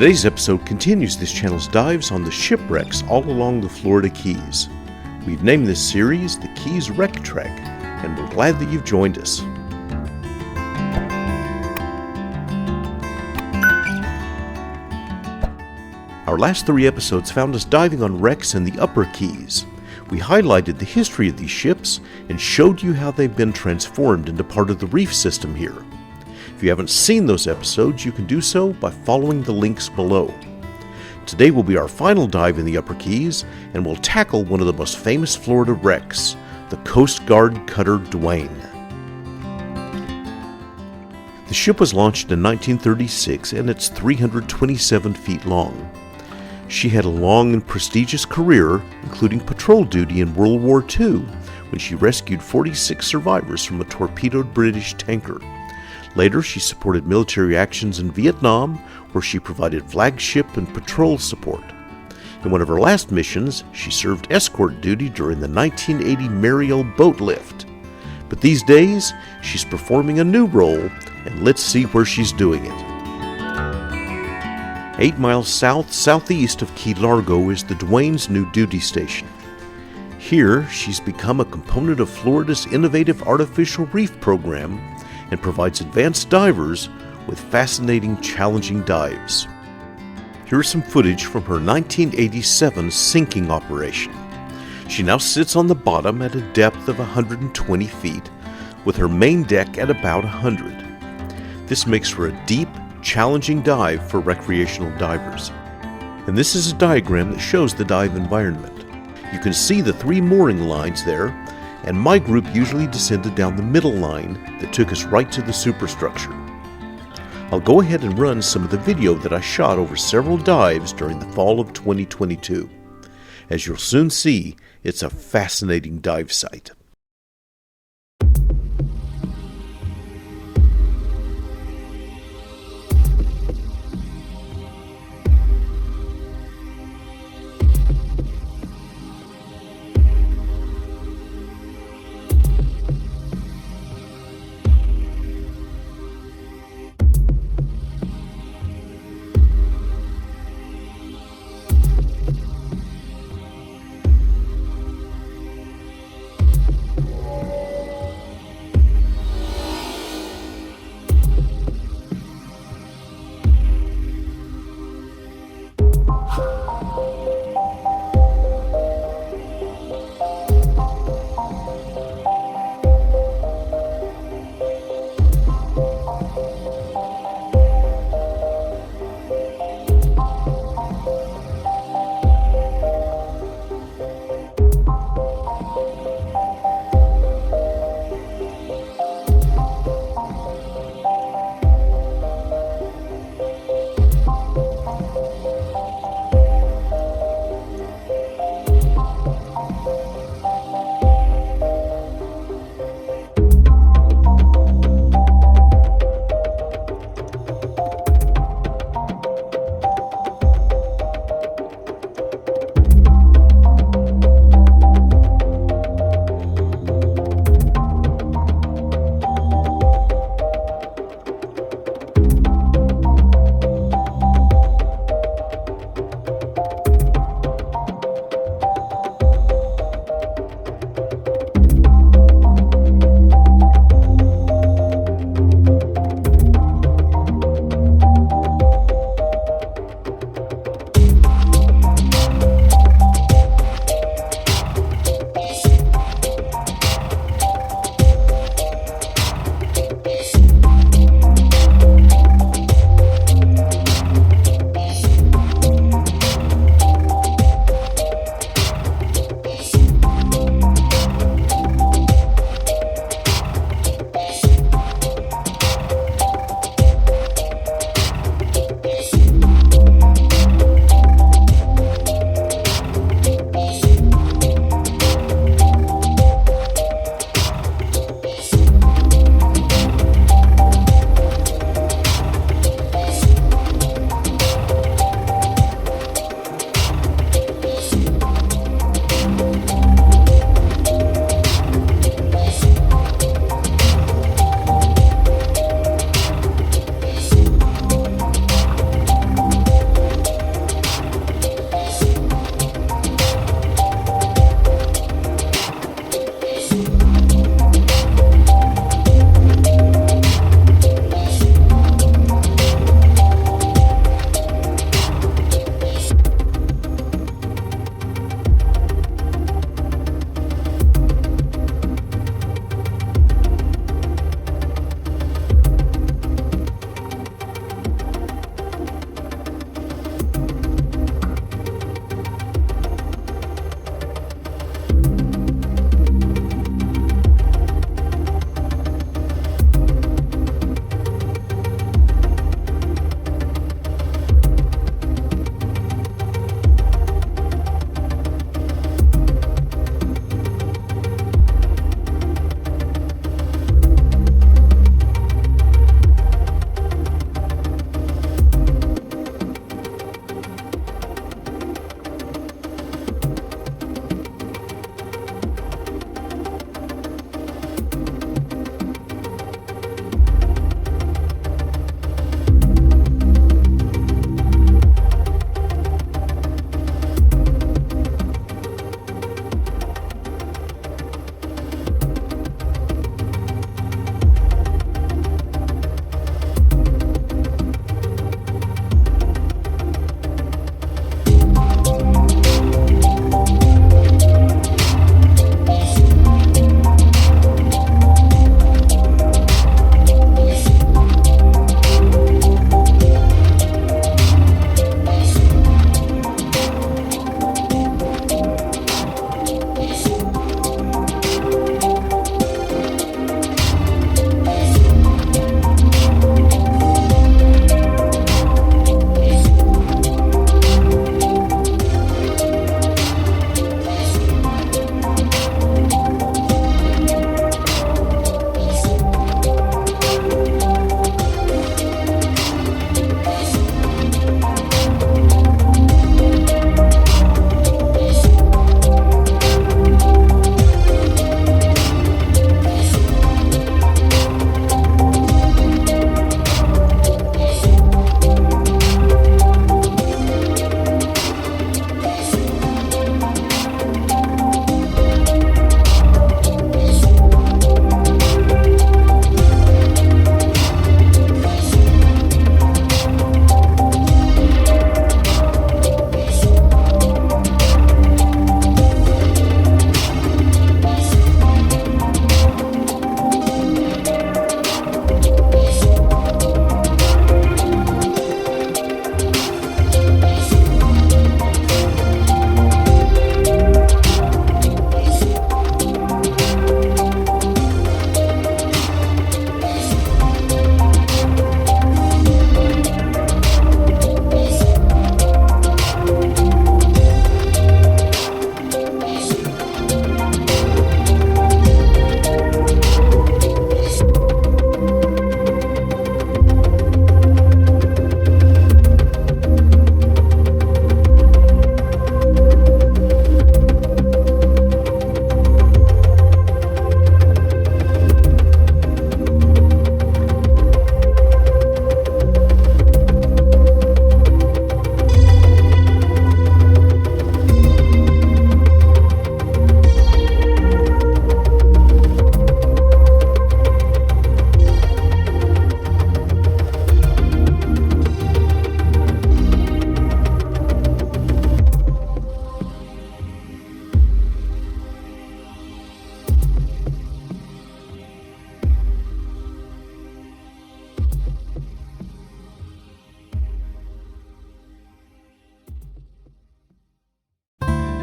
Today's episode continues this channel's dives on the shipwrecks all along the Florida Keys. We've named this series the Keys Wreck Trek, and we're glad that you've joined us. Our last 3 episodes found us diving on wrecks in the Upper Keys. We highlighted the history of these ships and showed you how they've been transformed into part of the Reef system here. If you haven't seen those episodes, you can do so by following the links below. Today will be our final dive in the Upper Keys, and we'll tackle one of the most famous Florida wrecks, the Coast Guard Cutter Duane. The ship was launched in 1936 and it's 327 feet long. She had a long and prestigious career, including patrol duty in World War II, when she rescued 46 survivors from a torpedoed British tanker. Later, she supported military actions in Vietnam, where she provided flagship and patrol support. In one of her last missions, she served escort duty during the 1980 Mariel boat lift. But these days, she's performing a new role, and let's see where she's doing it. 8 miles southeast of Key Largo is the Duane's new duty station. Here, she's become a component of Florida's innovative artificial reef program and provides advanced divers with fascinating, challenging dives. Here is some footage from her 1987 sinking operation. She now sits on the bottom at a depth of 120 feet, with her main deck at about 100. This makes for a deep, challenging dive for recreational divers. And this is a diagram that shows the dive environment. You can see the 3 mooring lines there, and my group usually descended down the middle line that took us right to the superstructure. I'll go ahead and run some of the video that I shot over several dives during the fall of 2022. As you'll soon see, it's a fascinating dive site.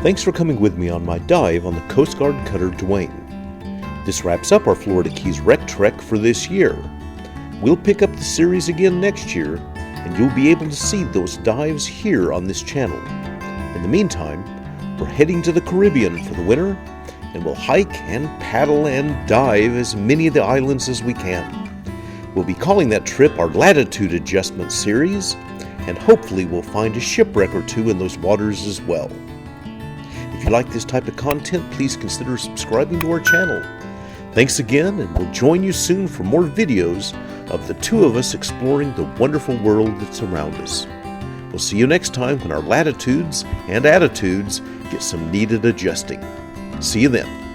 Thanks for coming with me on my dive on the Coast Guard Cutter Duane. This wraps up our Florida Keys Wreck Trek for this year. We'll pick up the series again next year, and you'll be able to see those dives here on this channel. In the meantime, we're heading to the Caribbean for the winter, and we'll hike and paddle and dive as many of the islands as we can. We'll be calling that trip our Latitude Adjustment Series, and hopefully we'll find a shipwreck or two in those waters as well. If you like this type of content, please consider subscribing to our channel. Thanks again, and we'll join you soon for more videos of the two of us exploring the wonderful world that's around us. We'll see you next time when our latitudes and attitudes get some needed adjusting. See you then.